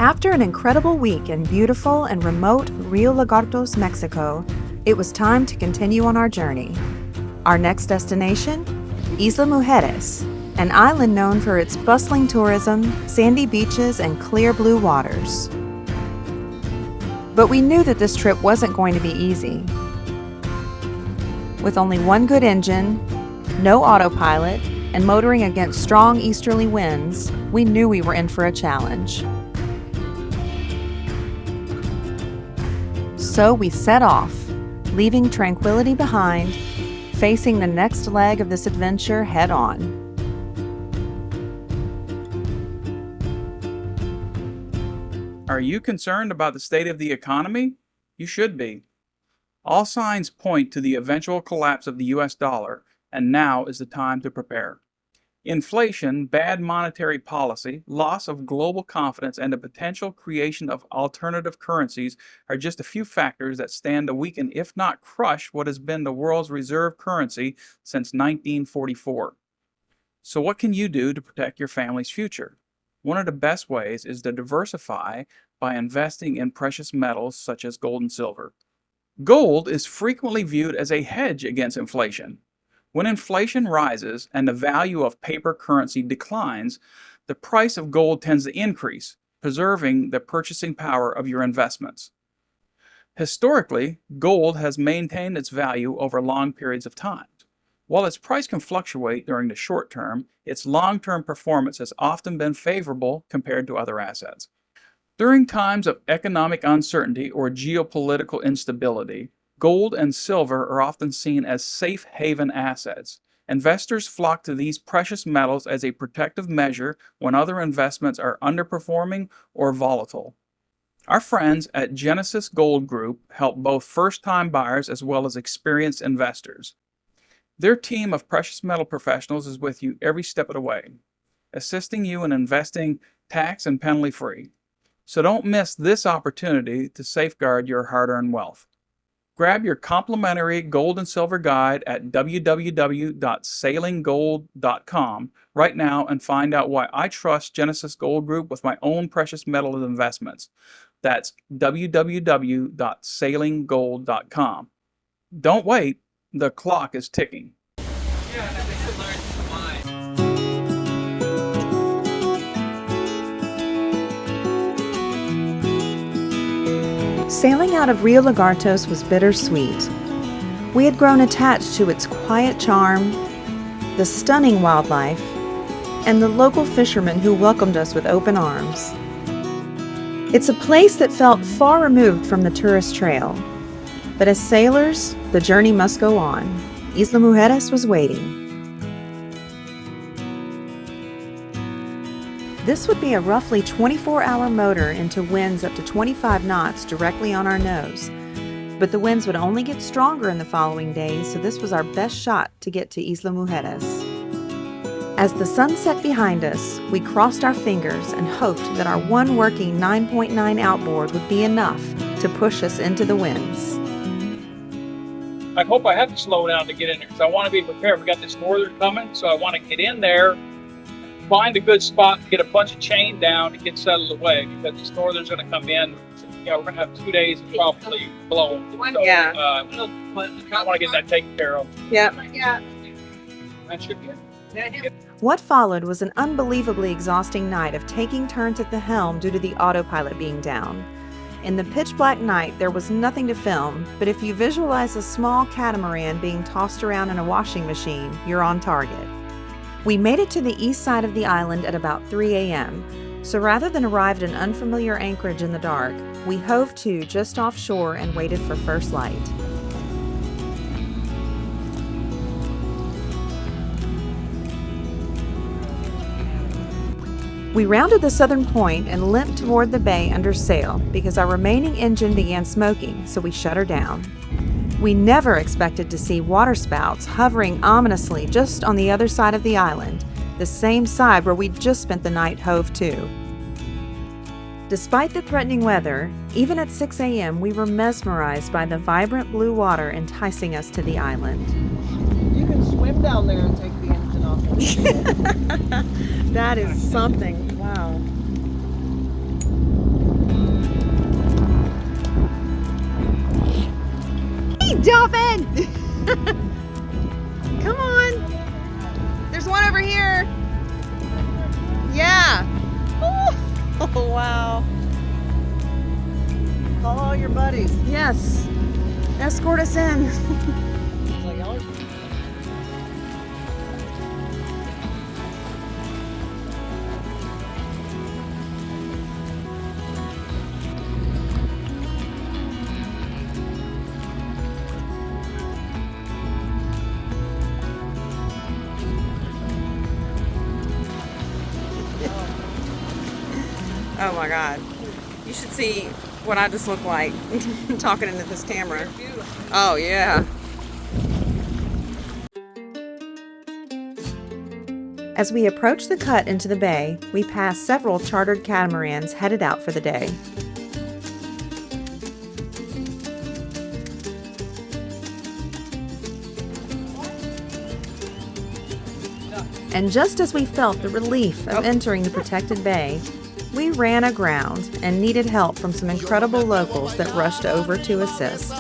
After an incredible week in beautiful and remote Rio Lagartos, Mexico, it was time to continue on our journey. Our next destination? Isla Mujeres, an island known for its bustling tourism, sandy beaches, and clear blue waters. But we knew that this trip wasn't going to be easy. With only one good engine, no autopilot, and motoring against strong easterly winds, we knew we were in for a challenge. So we set off, leaving tranquility behind, facing the next leg of this adventure head on. Are you concerned about the state of the economy? You should be. All signs point to the eventual collapse of the US dollar, and now is the time to prepare. Inflation, bad monetary policy, loss of global confidence, and the potential creation of alternative currencies are just a few factors that stand to weaken, if not crush, what has been the world's reserve currency since 1944. So what can you do to protect your family's future? One of the best ways is to diversify by investing in precious metals such as gold and silver. Gold is frequently viewed as a hedge against inflation. When inflation rises and the value of paper currency declines, the price of gold tends to increase, preserving the purchasing power of your investments. Historically, gold has maintained its value over long periods of time. While its price can fluctuate during the short term, its long-term performance has often been favorable compared to other assets. During times of economic uncertainty or geopolitical instability, gold and silver are often seen as safe haven assets. Investors flock to these precious metals as a protective measure when other investments are underperforming or volatile. Our friends at Genesis Gold Group help both first-time buyers as well as experienced investors. Their team of precious metal professionals is with you every step of the way, assisting you in investing tax and penalty-free. So don't miss this opportunity to safeguard your hard-earned wealth. Grab your complimentary gold and silver guide at www.sailinggold.com right now and find out why I trust Genesis Gold Group with my own precious metal investments. That's www.sailinggold.com. Don't wait, the clock is ticking. Sailing out of Rio Lagartos was bittersweet. We had grown attached to its quiet charm, the stunning wildlife, and the local fishermen who welcomed us with open arms. It's a place that felt far removed from the tourist trail. But as sailors, the journey must go on. Isla Mujeres was waiting. This would be a roughly 24-hour motor into winds up to 25 knots directly on our nose. But the winds would only get stronger in the following days, so this was our best shot to get to Isla Mujeres. As the sun set behind us, we crossed our fingers and hoped that our one working 9.9 outboard would be enough to push us into the winds. I hope I have to slow down to get in there because I want to be prepared. We got this northern coming, so I want to get in there, find a good spot to get a bunch of chain down to get settled away because this northern's going to come in. We're going to have 2 days of probably blowing. So, Yeah. I want to get that taken care of. Yep. That should be it. What followed was an unbelievably exhausting night of taking turns at the helm due to the autopilot being down. In the pitch black night, there was nothing to film, but if you visualize a small catamaran being tossed around in a washing machine, you're on target. We made it to the east side of the island at about 3 a.m., so rather than arrive at an unfamiliar anchorage in the dark, we hove to just offshore and waited for first light. We rounded the southern point and limped toward the bay under sail because our remaining engine began smoking, so we shut her down. We never expected to see waterspouts hovering ominously just on the other side of the island, the same side where we'd just spent the night hove to. Despite the threatening weather, even at 6 a.m. we were mesmerized by the vibrant blue water enticing us to the island. You can swim down there and take the engine off. That is something. Wow. dolphin! Come on. There's one over here. Yeah. Oh, wow. Call all your buddies. Yes. Escort us in. It's like, "Oh, Oh my God. You should see what I just look like talking into this camera. Oh yeah. As we approach the cut into the bay, we pass several chartered catamarans headed out for the day. And just as we felt the relief of entering the protected bay, we ran aground and needed help from some incredible locals that rushed over to assist.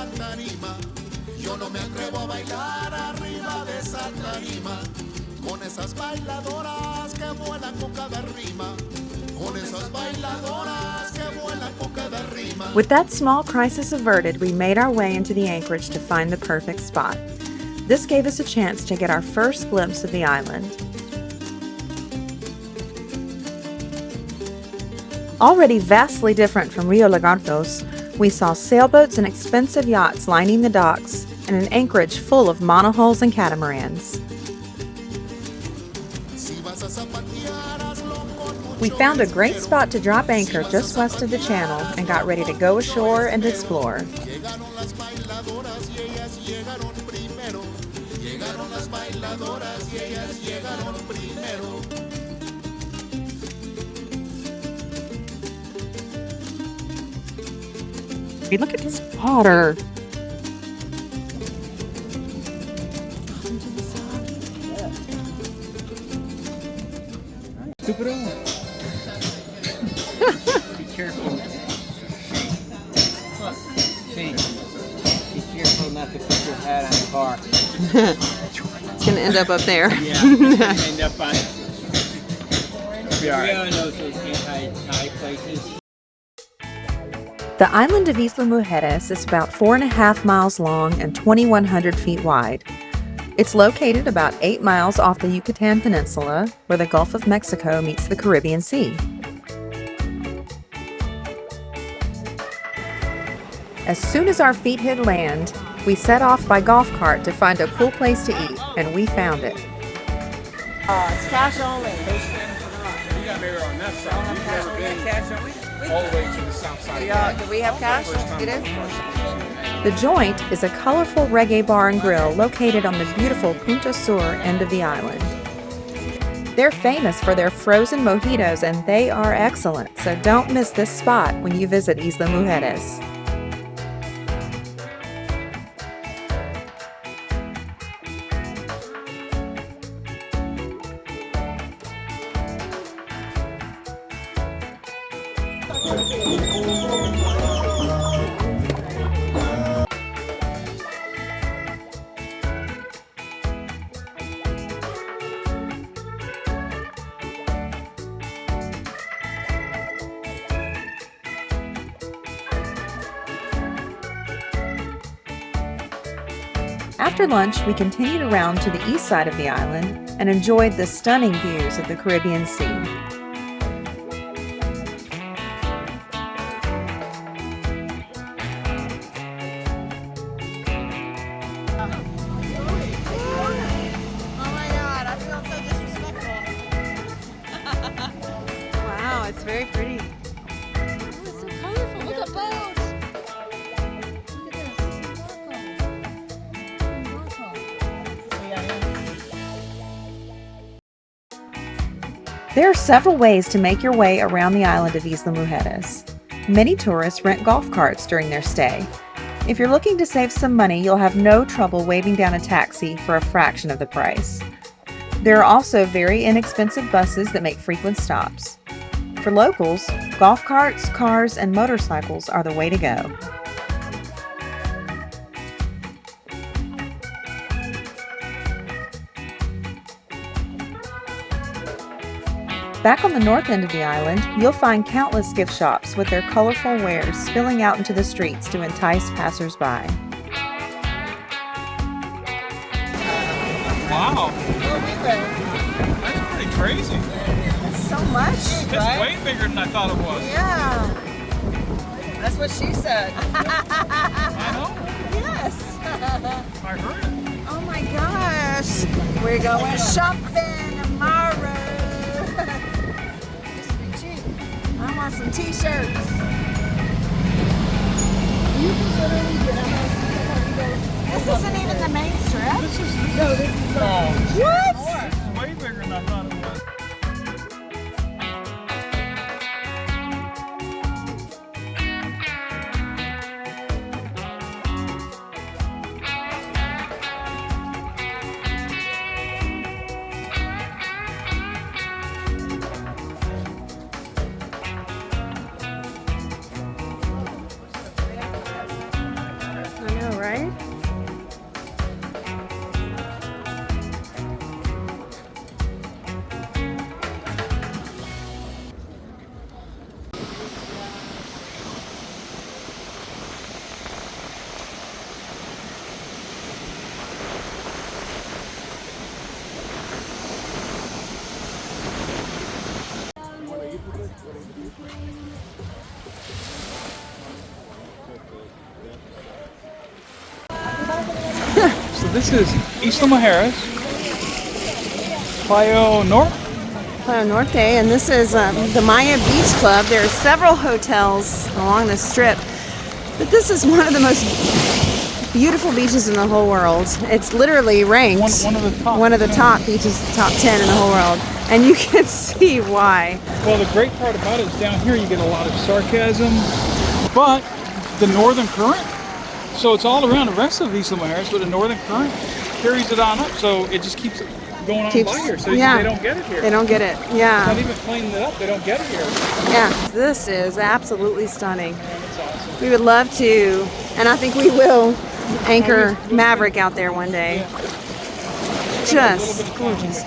With that small crisis averted, we made our way into the anchorage to find the perfect spot. This gave us a chance to get our first glimpse of the island. Already vastly different from Rio Lagartos, we saw sailboats and expensive yachts lining the docks and an anchorage full of monohulls and catamarans. We found a great spot to drop anchor just west of the channel and got ready to go ashore and explore. Hey, look at this water. Stupid on. Be careful. Shane, be careful not to put your hat on the bar. It's gonna end up there. Yeah, it's gonna end up on. Be all right. Everyone knows those anti-tie places. The island of Isla Mujeres is about 4.5 miles long and 2,100 feet wide. It's located about 8 miles off the Yucatan Peninsula, where the Gulf of Mexico meets the Caribbean Sea. As soon as our feet hit land, we set off by golf cart to find a cool place to eat, and we found it. It's cash only. You got me on that side. You've never been all the way to the south side. Do we have cash? You do? The Joint is a colorful reggae bar and grill located on the beautiful Punta Sur end of the island. They're famous for their frozen mojitos, and they are excellent, so don't miss this spot when you visit Isla Mujeres. After lunch, we continued around to the east side of the island and enjoyed the stunning views of the Caribbean Sea. Wow, it's very pretty. It's so colorful. Look at boats. Look at this. There are several ways to make your way around the island of Isla Mujeres. Many tourists rent golf carts during their stay. If you're looking to save some money, you'll have no trouble waving down a taxi for a fraction of the price. There are also very inexpensive buses that make frequent stops. For locals, golf carts, cars, and motorcycles are the way to go. Back on the north end of the island, you'll find countless gift shops with their colorful wares spilling out into the streets to entice passersby. Wow. That's pretty crazy. So much, It's right? way bigger than I thought it was. Yeah. That's what she said. I know. Yes. I heard it. Oh my gosh. We're going shopping tomorrow. This will be cheap. I want some t-shirts. This isn't even the main strip. This is What? way bigger than I thought it was. I know, right? So this is Isla Mujeres, Playa Norte. Playa Norte, and this is the Maya Beach Club. There are several hotels along the strip, but this is one of the most beautiful beaches in the whole world. It's literally ranked One of the top. one of the top beaches, top 10 in the whole world, and you can see why. Well, the great part about it is down here you get a lot of sarcasm, but the northern current, so it's all around the rest of Isla Mujeres, but the northern current carries it on up, so it just keeps going on by here, so yeah. they don't get it here. They don't get it. Yeah. Not even cleaning it up, they don't get it here. Yeah, this is absolutely stunning. That's awesome. We would love to, and I think we will, anchor Maverick out there one day. Just gorgeous.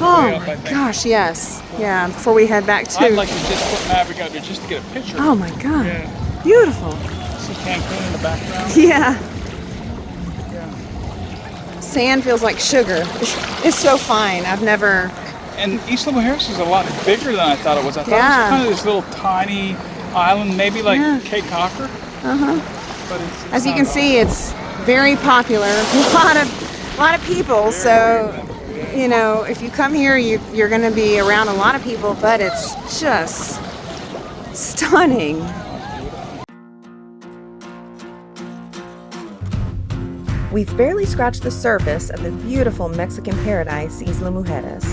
Oh my gosh, yes. Yeah, before we head back I'd to. like to just put Maverick out there just to get a picture. Oh my god. Yeah. Beautiful. See Cancun in the background. Yeah. Sand feels like sugar. It's so fine. I've never. And Isla Mujeres is a lot bigger than I thought it was. I thought Yeah. it was kind of this little tiny island, maybe like Yeah. Cape Cocker. But it's As you not can at see, it's very popular. A lot of people. So, you know, if you come here, you're going to be around a lot of people. But it's just stunning. We've barely scratched the surface of the beautiful Mexican paradise, Isla Mujeres.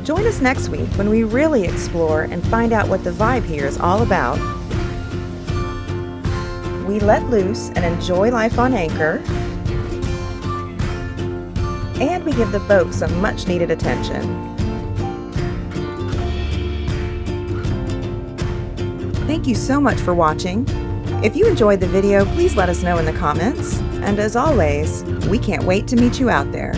Join us next week when we really explore and find out what the vibe here is all about. We let loose and enjoy life on anchor, and we give the boat some much needed attention. Thank you so much for watching. If you enjoyed the video, please let us know in the comments. And as always, we can't wait to meet you out there.